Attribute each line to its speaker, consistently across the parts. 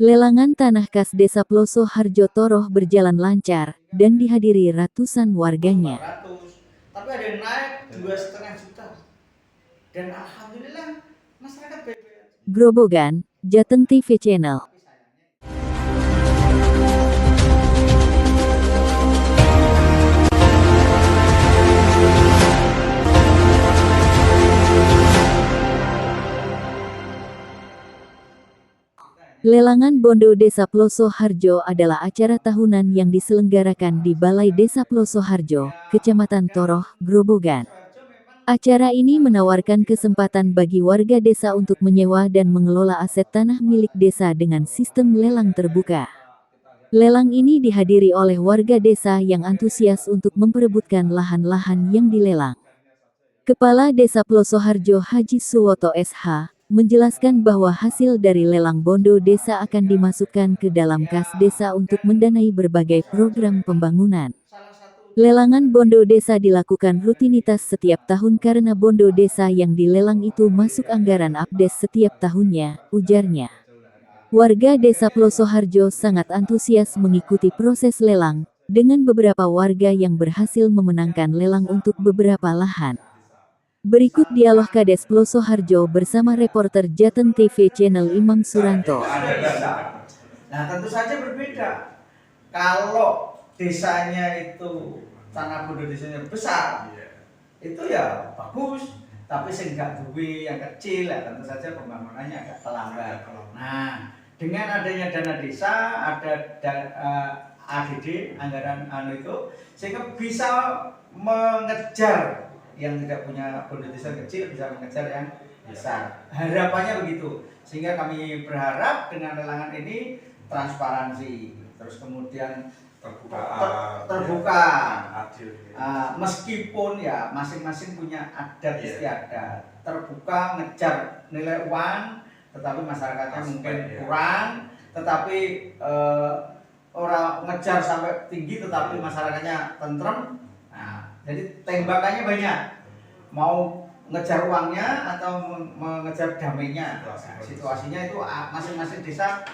Speaker 1: Lelangan tanah kas Desa Ploso Harjo Toroh berjalan lancar dan dihadiri ratusan warganya.
Speaker 2: 400, tapi ada yang naik 2,5 juta. Dan alhamdulillah masyarakat baik-baik aja.
Speaker 1: Grobogan, Jateng TV Channel.
Speaker 2: Tapi sayangnya
Speaker 1: Lelangan Bondo Desa Ploso Harjo adalah acara tahunan yang diselenggarakan di Balai Desa Ploso Harjo, Kecamatan Toroh, Grobogan.
Speaker 2: Soeharjo memang
Speaker 1: Acara ini menawarkan kesempatan bagi warga desa untuk menyewa dan mengelola aset tanah milik desa dengan sistem lelang terbuka. Lelang ini dihadiri oleh warga desa yang antusias untuk memperebutkan lahan-lahan yang dilelang. Kepala Desa Ploso Harjo Haji Suwoto SH, menjelaskan bahwa hasil dari lelang bondo desa akan dimasukkan ke dalam kas desa untuk mendanai berbagai program pembangunan.
Speaker 2: salah satu
Speaker 1: Lelangan bondo desa dilakukan rutinitas setiap tahun karena bondo desa yang dilelang itu masuk anggaran APDES setiap tahunnya, ujarnya. Warga Desa Ploso Harjo sangat antusias mengikuti proses lelang, dengan beberapa warga yang berhasil memenangkan lelang untuk beberapa lahan. Berikut dialog Kades Ploso Harjo bersama reporter Jateng TV Channel Imam Suranto.
Speaker 2: ada desa. Nah tentu saja berbeda. Kalau desanya itu tanah bondo desanya besar, itu ya bagus. Tapi sehingga duwe yang kecil, ya tentu saja pembangunannya agak terlambat. Nah dengan adanya dana desa, ada ADD anggaran itu, sehingga bisa mengejar yang tidak punya bondo desa kecil bisa mengejar yang besar. Harapannya begitu. Sehingga kami berharap dengan lelangan ini transparansi, terus kemudian terbuka.
Speaker 3: Adil.
Speaker 2: Meskipun ya masing-masing punya adat istiadat, terbuka ngejar nilai uang, tetapi masyarakatnya mungkin kurang, tetapi orang ngejar sampai tinggi tetapi masyarakatnya tentrem. Jadi tembakannya banyak, mau ngejar uangnya atau mengejar damainya. Situasinya itu masing-masing desa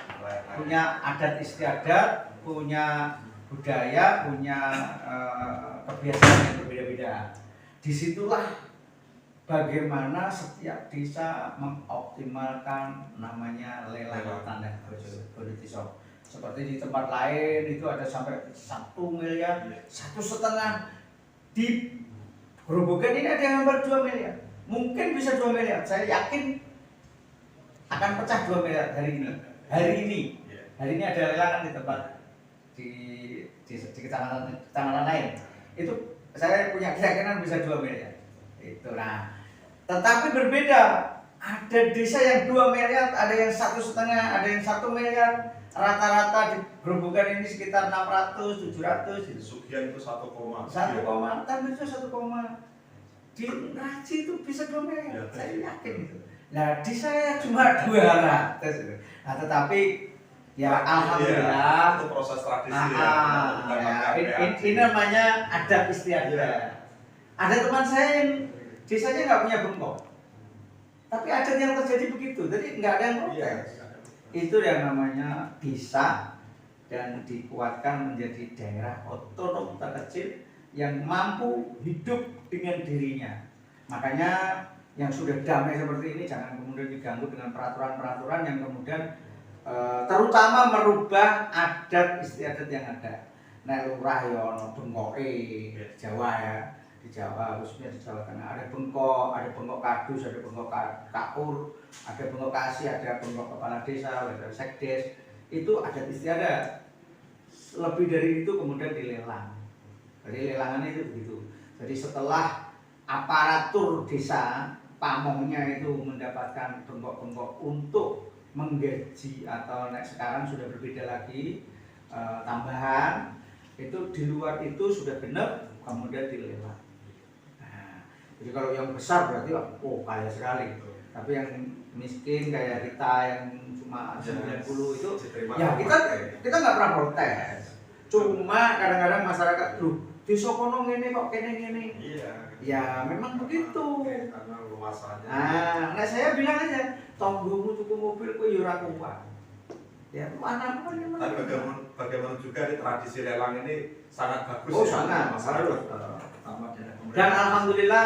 Speaker 2: punya adat istiadat, punya budaya, punya kebiasaan yang berbeda-beda. Disitulah bagaimana setiap desa mengoptimalkan namanya lelang tanah bondo desa. Seperti di tempat lain itu ada sampai 1 miliar, 1,5. Di Grobogan ini ada yang hampir 2 miliar. Mungkin bisa 2 miliar. Saya yakin akan pecah 2 miliar hari ini. Hari ini ada lelangan di tempat di kecamatan lain. Itu saya punya keyakinan bisa 2 miliar. Itu nah. Tetapi berbeda. Ada desa yang 2 miliar, ada yang 1,5, ada yang 1 miliar. Rata-rata di Grobogan ini sekitar 600, 700.
Speaker 3: Sugian itu 1,
Speaker 2: 1, tapi itu 1, di Raji itu bisa 2 miliar. Saya yakin itu. Nah di saya cuma 200. Nah tetapi ya alhamdulillah
Speaker 3: itu proses tradisi
Speaker 2: ini namanya adat istiadat. Ada teman saya yang desanya nggak punya bengkok, tapi adat yang terjadi begitu, jadi nggak ada yang protes. Itu yang namanya bisa dan dikuatkan menjadi daerah otonom terkecil yang mampu hidup dengan dirinya. Makanya yang sudah damai seperti ini jangan kemudian diganggu dengan peraturan-peraturan yang kemudian terutama merubah adat istiadat yang ada. Nek lurah ya ono bengkoke Jawa ya. Di Jawa, khususnya di Jawa Tengah ada bengkok kadus, ada bengkok kapur, ada bengkok kasih, ada bengkok kepala desa, ada sekdes. Itu adat istiadat. Lebih dari itu kemudian dilelang. Jadi lelangannya itu begitu. Jadi setelah aparatur desa pamongnya itu mendapatkan bengkok-bengkok untuk menggaji atau sekarang sudah berbeda lagi tambahan, itu di luar itu sudah genep kemudian dilelang. Jadi kalau yang besar berarti kaya sekali. Tapi yang miskin kayak kita yang cuma 90 itu ya kita nggak pernah protes. Cuma kadang-kadang masyarakat di Sokono ngene kok kene ngene.
Speaker 3: Iya.
Speaker 2: Ya memang begitu.
Speaker 3: Karena luasannya.
Speaker 2: Nah saya bilang aja, tonggomu tuku mobil kowe ya ora kuat. Ya mana pun yang
Speaker 3: Tapi bagaimana juga di tradisi lelang ini sangat bagus.
Speaker 2: Oh
Speaker 3: ya,
Speaker 2: sangat,
Speaker 3: masyarakat.
Speaker 2: Dan alhamdulillah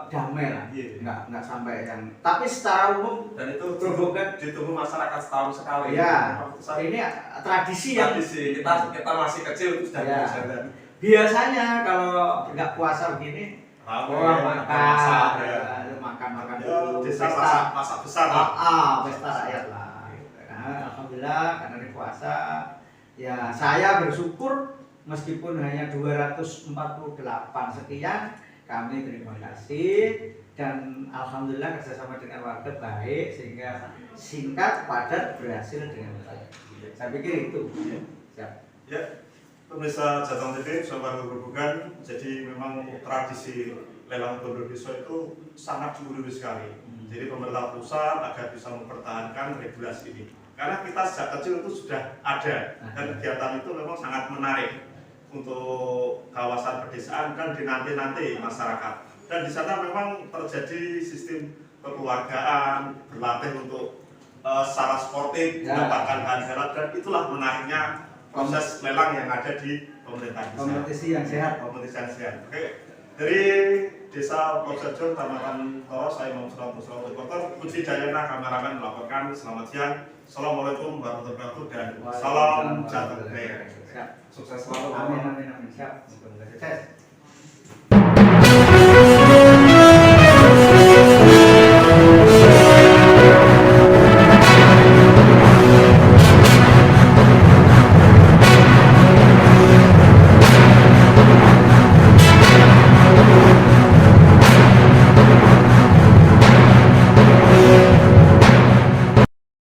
Speaker 2: damai lah,
Speaker 3: Iya.
Speaker 2: nggak sampai yang. Tapi secara umum
Speaker 3: Dan itu
Speaker 2: Grobogan
Speaker 3: ditunggu masyarakat setahun sekali.
Speaker 2: ya ini tradisi yang
Speaker 3: tradisi kita masih kecil itu sudah
Speaker 2: Ya.
Speaker 3: biasa.
Speaker 2: biasanya kalau nggak puasa begini, makan, makan dulu,
Speaker 3: Desa
Speaker 2: pesta,
Speaker 3: masak besar lah.
Speaker 2: pesta rakyat lah. Nah, alhamdulillah karena ini puasa, ya saya bersyukur meskipun hanya 248 sekian, kami terima kasih dan alhamdulillah kerjasama dengan warga baik sehingga singkat padat berhasil dengan baik. Saya pikir itu. Siap.
Speaker 3: Ya, pemirsa Jateng TV, Sobat Grobogan, jadi memang tradisi lelang Bondo Desa itu sangat gurih sekali. Jadi pemerintah pusat agar bisa mempertahankan regulasi ini. Karena kita sejak kecil itu sudah ada dan kegiatan itu memang sangat menarik untuk kawasan pedesaan dan dinanti-nanti masyarakat. Dan di sana memang terjadi sistem kekeluargaan, berlatih untuk secara sportif, mendapatkan bahan halal, dan itulah menariknya proses lelang yang ada di pemerintah desa.
Speaker 2: Kompetisi yang sehat.
Speaker 3: Kompetisi yang sehat. Oke, dari Desa Pojajon, Kecamatan Toro, saya Imam Sulaw Reporter, Puji Dayana kameramen melaporkan. Selamat siang. Assalamualaikum warahmatullahi wabarakatuh dan salam Jateng.
Speaker 2: Siap.
Speaker 3: Sukses selalu.
Speaker 2: Amin. Siap. Sukses.